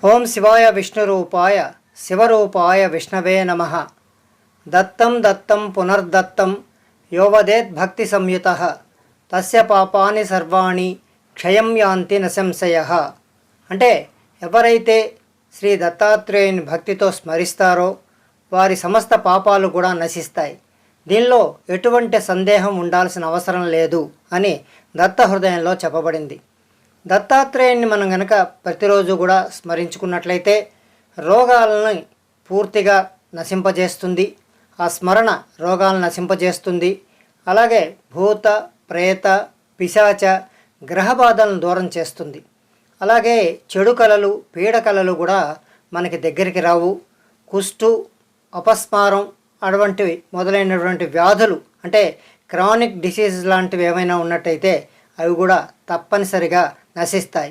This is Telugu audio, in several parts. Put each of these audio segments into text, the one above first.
ఓం శివాయ విష్ణురూపాయ శివరూపాయ విష్ణవే నమః. దత్తం దత్తం పునర్దత్తం యోవదేత్ భక్తి సంయుతః తస్య పాపాని సర్వాణి క్షయం యాంతి నశంశయః. అంటే ఎవరైతే శ్రీ దత్తాత్రేయుని భక్తితో స్మరిస్తారో వారి సమస్త పాపాలు కూడా నశిస్తాయి. దీనిలో ఎటువంటి సందేహం ఉండాల్సిన అవసరం లేదు అని దత్త హృదయంలో చెప్పబడింది. దత్తాత్రేయుని మనం గనక ప్రతిరోజు కూడా స్మరించుకున్నట్లయితే రోగాలను పూర్తిగా నశింపజేస్తుంది. ఆ స్మరణ రోగాలను నశింపజేస్తుంది. అలాగే భూత ప్రేత పిశాచ గ్రహ బాధలను దూరం చేస్తుంది. అలాగే చెడు కళలు పీడకలలు కూడా మనకి దగ్గరికి రావు. కుష్టు అపస్మారం అటువంటివి మొదలైనటువంటి వ్యాధులు అంటే క్రానిక్ డిసీజ్ లాంటివి ఏమైనా ఉన్నట్టయితే అవి కూడా తప్పనిసరిగా నశిస్తాయి.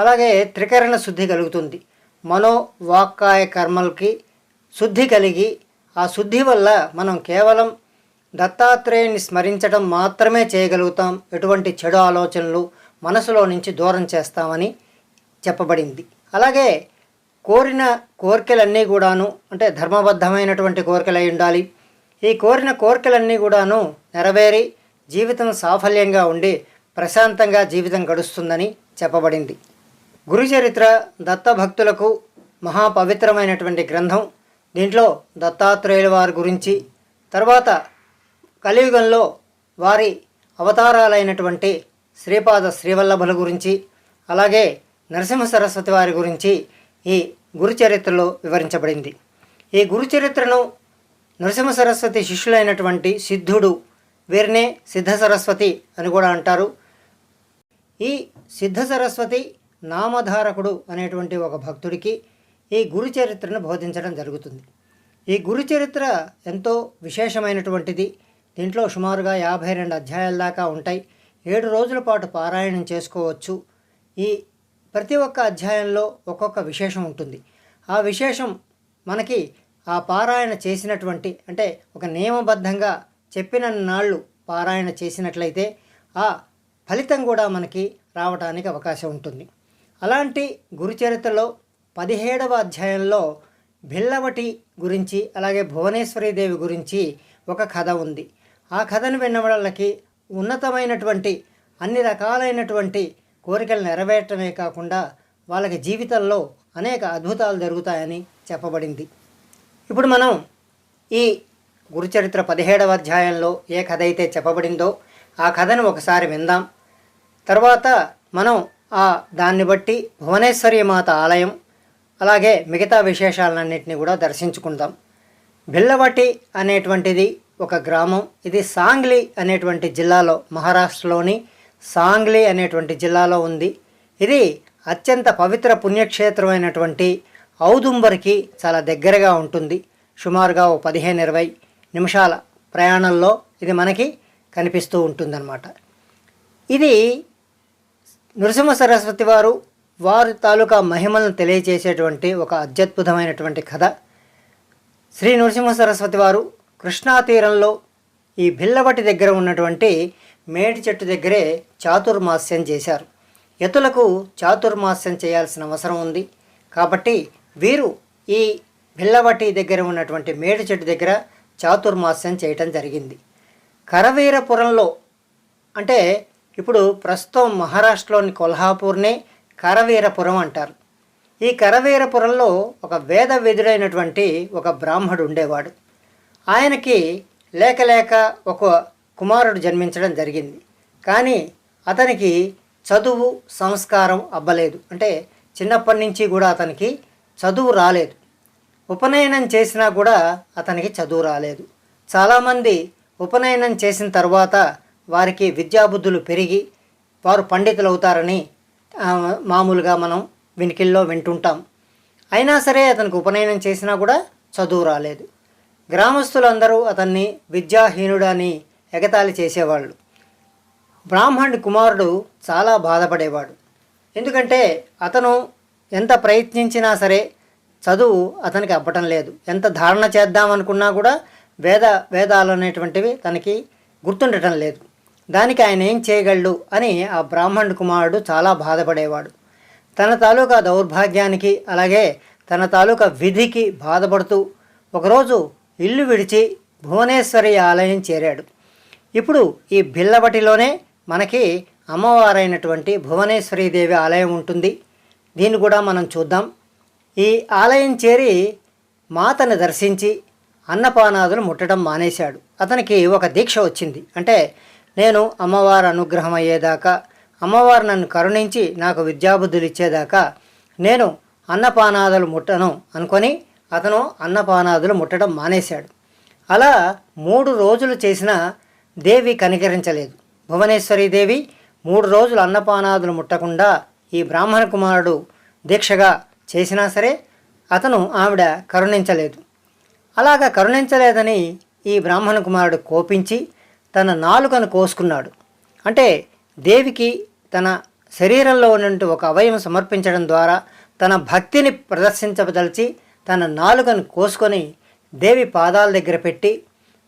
అలాగే త్రికరణ శుద్ధి కలుగుతుంది. మనో వాక్కాయ కర్మలకి శుద్ధి కలిగి ఆ శుద్ధి వల్ల మనం కేవలం దత్తాత్రేయుని స్మరించడం మాత్రమే చేయగలుగుతాం. ఎటువంటి చెడు ఆలోచనలు మనసులో నుంచి దూరం చేస్తామని చెప్పబడింది. అలాగే కోరిన కోరికలన్నీ కూడాను అంటే ధర్మబద్ధమైనటువంటి కోరికలు అయి ఉండాలి. ఈ కోరిన కోరికలన్నీ కూడాను నెరవేరి జీవితం సాఫల్యంగా ఉండి ప్రశాంతంగా జీవితం గడుస్తుందని చెప్పబడింది. గురుచరిత్ర దత్తభక్తులకు మహాపవిత్రమైనటువంటి గ్రంథం. దీంట్లో దత్తాత్రేయుల వారి గురించి, తర్వాత కలియుగంలో వారి అవతారాలైనటువంటి శ్రీపాద శ్రీవల్లభుల గురించి, అలాగే నరసింహ సరస్వతి వారి గురించి ఈ గురుచరిత్రలో వివరించబడింది. ఈ గురుచరిత్రను నరసింహ సరస్వతి శిష్యులైనటువంటి సిద్ధుడు, వీరినే సిద్ధ సరస్వతి అని కూడా అంటారు. ఈ సిద్ధ సరస్వతి నామధారకుడు అనేటువంటి ఒక భక్తుడికి ఈ గురుచరిత్రను బోధించడం జరుగుతుంది. ఈ గురుచరిత్ర ఎంతో విశేషమైనటువంటిది. దీంట్లో సుమారుగా 52 అధ్యాయాల దాకా ఉంటాయి. 7 రోజుల పాటు పారాయణం చేసుకోవచ్చు. ఈ ప్రతి ఒక్క అధ్యాయంలో ఒక్కొక్క విశేషం ఉంటుంది. ఆ విశేషం మనకి ఆ పారాయణ చేసినటువంటి అంటే ఒక నియమబద్ధంగా చెప్పిన నాళ్ళు పారాయణ చేసినట్లయితే ఆ ఫలితం కూడా మనకి రావడానికి అవకాశం ఉంటుంది. అలాంటి గురుచరిత్రలో 17వ అధ్యాయంలో భిల్లవటి గురించి అలాగే భువనేశ్వరీదేవి గురించి ఒక కథ ఉంది. ఆ కథను విన్న వాళ్ళకి ఉన్నతమైనటువంటి అన్ని రకాలైనటువంటి కోరికలు నెరవేరటమే కాకుండా వాళ్ళకి జీవితంలో అనేక అద్భుతాలు జరుగుతాయని చెప్పబడింది. ఇప్పుడు మనం ఈ గురుచరిత్ర 17వ అధ్యాయంలో ఏ కథ అయితే చెప్పబడిందో ఆ కథను ఒకసారి విందాం. తర్వాత మనం దాన్ని బట్టి భువనేశ్వరి మాత ఆలయం అలాగే మిగతా విశేషాలన్నింటినీ కూడా దర్శించుకుందాం. భిల్లవటి అనేటువంటిది ఒక గ్రామం. ఇది సాంగ్లీ అనేటువంటి జిల్లాలో, మహారాష్ట్రలోని సాంగ్లీ అనేటువంటి జిల్లాలో ఉంది. ఇది అత్యంత పవిత్ర పుణ్యక్షేత్రమైనటువంటి ఔదుంబర్కి చాలా దగ్గరగా ఉంటుంది. సుమారుగా 15-20 నిమిషాల ప్రయాణంలో ఇది మనకి కనిపిస్తూ ఉంటుందన్నమాట. ఇది నృసింహ సరస్వతి వారి తాలూకా మహిమలను తెలియజేసేటువంటి ఒక అత్యద్భుతమైనటువంటి కథ. శ్రీ నృసింహ సరస్వతి వారు కృష్ణా తీరంలో ఈ భిల్లవటి దగ్గర ఉన్నటువంటి మేడి చెట్టు దగ్గరే చాతుర్మాస్యం చేశారు. యతులకు చాతుర్మాస్యం చేయాల్సిన అవసరం ఉంది కాబట్టి వీరు ఈ భిల్లవటి దగ్గర ఉన్నటువంటి మేడి చెట్టు దగ్గర చాతుర్మాస్యం చేయటం జరిగింది. కరవీరపురంలో అంటే ఇప్పుడు ప్రస్తుతం మహారాష్ట్రలోని కొల్హాపూర్నే కరవీరపురం అంటారు. ఈ కరవీరపురంలో ఒక వేద విధుడైనటువంటి ఒక బ్రాహ్మడు ఉండేవాడు. ఆయనకి లేక ఒక కుమారుడు జన్మించడం జరిగింది. కానీ అతనికి చదువు సంస్కారం అబ్బలేదు. అంటే చిన్నప్పటి నుంచి కూడా అతనికి చదువు రాలేదు. ఉపనయనం చేసినా కూడా అతనికి చదువు రాలేదు. చాలామంది ఉపనయనం చేసిన తర్వాత వారికి విద్యాబుద్ధులు పెరిగి వారు పండితులు అవుతారని మామూలుగా మనం వినికిల్లో వింటుంటాం. అయినా సరే అతనికి ఉపనయనం చేసినా కూడా చదువు రాలేదు. గ్రామస్తులందరూ అతన్ని విద్యాహీనుడని ఎగతాళి చేసేవాళ్ళు. బ్రాహ్మణుడి కుమారుడు చాలా బాధపడేవాడు. ఎందుకంటే అతను ఎంత ప్రయత్నించినా సరే చదువు అతనికి అబ్బటం లేదు. ఎంత ధారణ చేద్దామనుకున్నా కూడా వేదాలు అనేటువంటివి తనకి గుర్తుండటం లేదు. దానికి ఆయన ఏం చేయగలడు అని ఆ బ్రాహ్మణుడి కుమారుడు చాలా బాధపడేవాడు. తన తాలూకా దౌర్భాగ్యానికి అలాగే తన తాలూకా విధికి బాధపడుతూ ఒకరోజు ఇల్లు విడిచి భువనేశ్వరి ఆలయం చేరాడు. ఇప్పుడు ఈ బిల్లవటిలోనే మనకి అమ్మవారైనటువంటి భువనేశ్వరీదేవి ఆలయం ఉంటుంది. దీన్ని కూడా మనం చూద్దాం. ఈ ఆలయం చేరి మాతను దర్శించి అన్నపానాదులు ముట్టడం మానేశాడు. అతనికి ఒక దీక్ష వచ్చింది. అంటే నేను అమ్మవారి అనుగ్రహం అయ్యేదాకా, అమ్మవారు నన్ను కరుణించి నాకు విద్యాబుద్ధులు ఇచ్చేదాకా నేను అన్నపానాదులు ముట్టను అనుకొని అతను అన్నపానాదులు ముట్టడం మానేశాడు. అలా 3 రోజులు చేసినా దేవి కనికరించలేదు. భువనేశ్వరీదేవి 3 రోజులు అన్నపానాదులు ముట్టకుండా ఈ బ్రాహ్మణ కుమారుడు దీక్షగా చేసినా సరే అతను ఆవిడ కరుణించలేదు. అలాగా కరుణించలేదని ఈ బ్రాహ్మణ కుమారుడు కోపించి తన నాలుకను కోసుకున్నాడు. అంటే దేవికి తన శరీరంలో ఉన్నటువంటి ఒక అవయవం సమర్పించడం ద్వారా తన భక్తిని ప్రదర్శించదలిచి తన నాలుకను కోసుకొని దేవి పాదాల దగ్గర పెట్టి,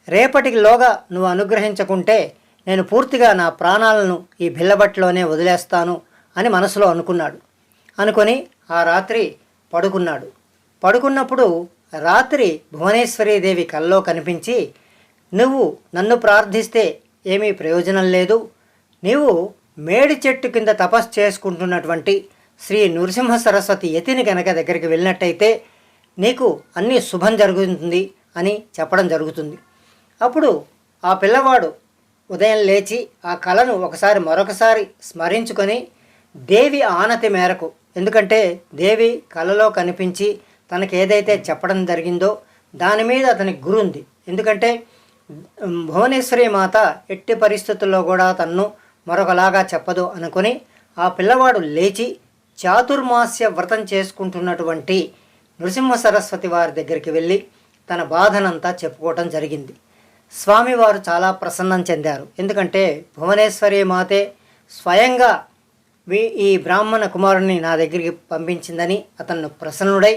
రేపటిలోగా నువ్వు అనుగ్రహించకుంటే నేను పూర్తిగా నా ప్రాణాలను ఈ బిల్లబట్లోనే వదిలేస్తాను అని మనసులో అనుకున్నాడు. అనుకొని ఆ రాత్రి పడుకున్నాడు. పడుకున్నప్పుడు రాత్రి భువనేశ్వరీదేవి కల్లో కనిపించి, నువ్వు నన్ను ప్రార్థిస్తే ఏమీ ప్రయోజనం లేదు, నీవు మేడి చెట్టు కింద తపస్సు చేసుకుంటున్నటువంటి శ్రీ నృసింహ సరస్వతి యతిని కనుక దగ్గరికి వెళ్ళినట్టయితే నీకు అన్నీ శుభం జరుగుతుంది అని చెప్పడం జరుగుతుంది. అప్పుడు ఆ పిల్లవాడు ఉదయం లేచి ఆ కళను మరొకసారి స్మరించుకొని దేవి ఆనతి మేరకు, ఎందుకంటే దేవి కళలో కనిపించి తనకి ఏదైతే చెప్పడం జరిగిందో దాని మీద అతనికి గురి ఉంది. ఎందుకంటే భువనేశ్వరి మాత ఎట్టి పరిస్థితుల్లో కూడా తన్ను మరొకలాగా చెప్పదు అనుకొని ఆ పిల్లవాడు లేచి చాతుర్మాస్య వ్రతం చేసుకుంటున్నటువంటి నృసింహ సరస్వతి వారి దగ్గరికి వెళ్ళి తన బాధనంతా చెప్పుకోవటం జరిగింది. స్వామివారు చాలా ప్రసన్నం చెందారు. ఎందుకంటే భువనేశ్వరి మాతే స్వయంగా ఈ బ్రాహ్మణ కుమారుని నా దగ్గరికి పంపించిందని అతను ప్రసన్నుడై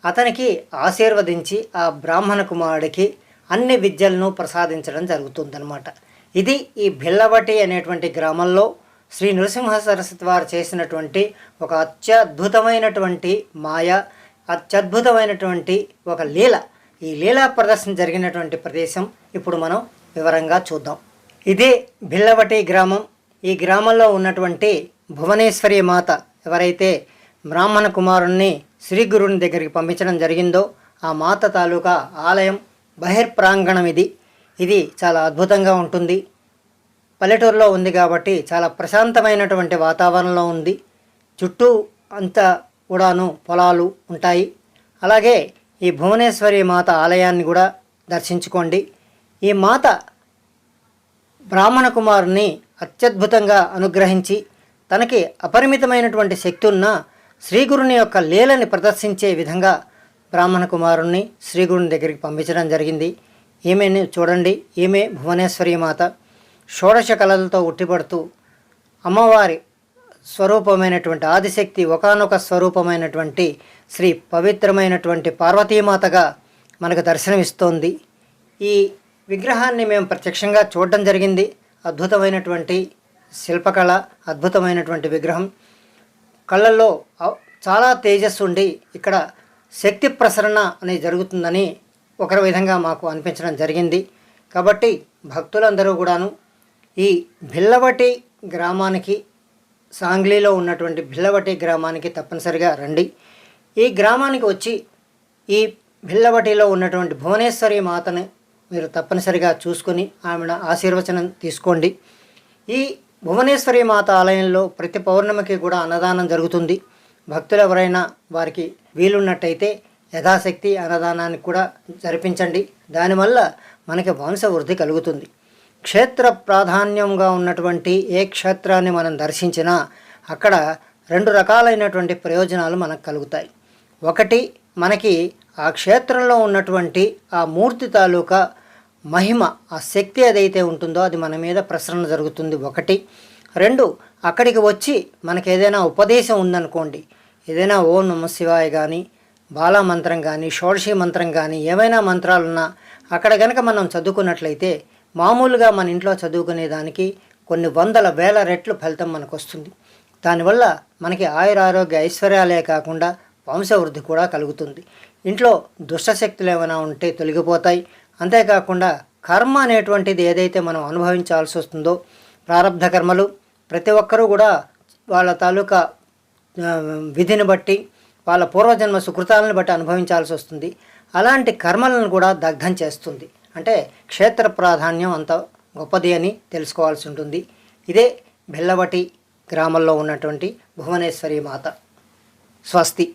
అతనికి ఆశీర్వదించి ఆ బ్రాహ్మణ కుమారుడికి అన్ని విద్యలను ప్రసాదించడం జరుగుతుందన్నమాట. ఇది ఈ బిల్లవటి అనేటువంటి గ్రామంలో శ్రీ నృసింహ సరస్వతి వారు చేసినటువంటి ఒక అత్యద్భుతమైనటువంటి మాయ, అత్యద్భుతమైనటువంటి ఒక లీల. ఈ లీలా ప్రదర్శన జరిగినటువంటి ప్రదేశం ఇప్పుడు మనం వివరంగా చూద్దాం. ఇదే బిల్లవటి గ్రామం. ఈ గ్రామంలో ఉన్నటువంటి భువనేశ్వరి మాత ఎవరైతే బ్రాహ్మణ కుమారుణ్ణి శ్రీ గురుని దగ్గరికి పంపించడం జరిగిందో ఆ మాత తాలూకా ఆలయం బహిర్ప్రాంగణం ఇది చాలా అద్భుతంగా ఉంటుంది. పల్లెటూరులో ఉంది కాబట్టి చాలా ప్రశాంతమైనటువంటి వాతావరణంలో ఉంది. చుట్టూ అంతా కూడాను పొలాలు ఉంటాయి. అలాగే ఈ భువనేశ్వరి మాత ఆలయాన్ని కూడా దర్శించుకోండి. ఈ మాత బ్రాహ్మణ కుమారుని అత్యద్భుతంగా అనుగ్రహించి తనకి అపరిమితమైనటువంటి శక్తి ఉన్న శ్రీగురుని యొక్క లీలని ప్రదర్శించే విధంగా బ్రాహ్మణ కుమారుణ్ణి శ్రీగురుని దగ్గరికి పంపించడం జరిగింది. ఈమెని చూడండి. ఈమె భువనేశ్వరి మాత షోడశ కళలతో ఉట్టిపడుతూ అమ్మవారి స్వరూపమైనటువంటి ఆదిశక్తి ఒకానొక స్వరూపమైనటువంటి శ్రీ పవిత్రమైనటువంటి పార్వతీమాతగా మనకు దర్శనమిస్తోంది. ఈ విగ్రహాన్ని మేము ప్రత్యక్షంగా చూడడం జరిగింది. అద్భుతమైనటువంటి శిల్పకళ, అద్భుతమైనటువంటి విగ్రహం. కళ్ళల్లో చాలా తేజస్సు ఉండి ఇక్కడ శక్తి ప్రసరణ అనేది జరుగుతుందని ఒక విధంగా మాకు అనిపించడం జరిగింది. కాబట్టి భక్తులందరూ కూడాను ఈ బిల్లవటి గ్రామానికి, సాంగ్లీలో ఉన్నటువంటి బిల్లవటి గ్రామానికి తప్పనిసరిగా రండి. ఈ గ్రామానికి వచ్చి ఈ బిల్లవటిలో ఉన్నటువంటి భువనేశ్వరి మాతను మీరు తప్పనిసరిగా చూసుకొని ఆమెను ఆశీర్వచనం తీసుకోండి. ఈ భువనేశ్వరి మాత ఆలయంలో ప్రతి పౌర్ణమికి కూడా అన్నదానం జరుగుతుంది. భక్తులు ఎవరైనా వారికి వీలున్నట్టయితే యథాశక్తి అన్నదానాన్ని కూడా జరిపించండి. దానివల్ల మనకి వంశవృద్ధి కలుగుతుంది. క్షేత్ర ప్రాధాన్యంగా ఉన్నటువంటి ఏ క్షేత్రాన్ని మనం దర్శించినా అక్కడ 2 రకాలైనటువంటి ప్రయోజనాలు మనకు కలుగుతాయి. ఒకటి, మనకి ఆ క్షేత్రంలో ఉన్నటువంటి ఆ మూర్తి తాలూకా మహిమ, ఆ శక్తి ఏదైతే ఉంటుందో అది మన మీద ప్రసరణ జరుగుతుంది. 1. 2, అక్కడికి వచ్చి మనకి ఏదైనా ఉపదేశం ఉందనుకోండి, ఏదైనా ఓం నమః శివాయ కానీ, బాలా మంత్రం కానీ, షోడశి మంత్రం కానీ, ఏమైనా మంత్రాలున్నా అక్కడ కనుక మనం చదువుకున్నట్లయితే మామూలుగా మన ఇంట్లో చదువుకునే దానికి కొన్ని వందల వేల రెట్లు ఫలితం మనకు వస్తుంది. దానివల్ల మనకి ఆయురారోగ్య ఐశ్వర్యాలే కాకుండా వంశవృద్ధి కూడా కలుగుతుంది. ఇంట్లో దుష్టశక్తులు ఏమైనా ఉంటే తొలగిపోతాయి. అంతేకాకుండా కర్మ అనేటువంటిది ఏదైతే మనం అనుభవించాల్సి వస్తుందో, ప్రారంధ కర్మలు ప్రతి ఒక్కరూ కూడా వాళ్ళ తాలూకా విధిని బట్టి, వాళ్ళ పూర్వజన్మ సుకృతాలను బట్టి అనుభవించాల్సి వస్తుంది. అలాంటి కర్మలను కూడా దగ్ధం చేస్తుంది. అంటే క్షేత్ర ప్రాధాన్యం అంత గొప్పది అని తెలుసుకోవాల్సి ఉంటుంది. ఇదే బిల్లవటి గ్రామంలో ఉన్నటువంటి భువనేశ్వరి మాత. స్వస్తి.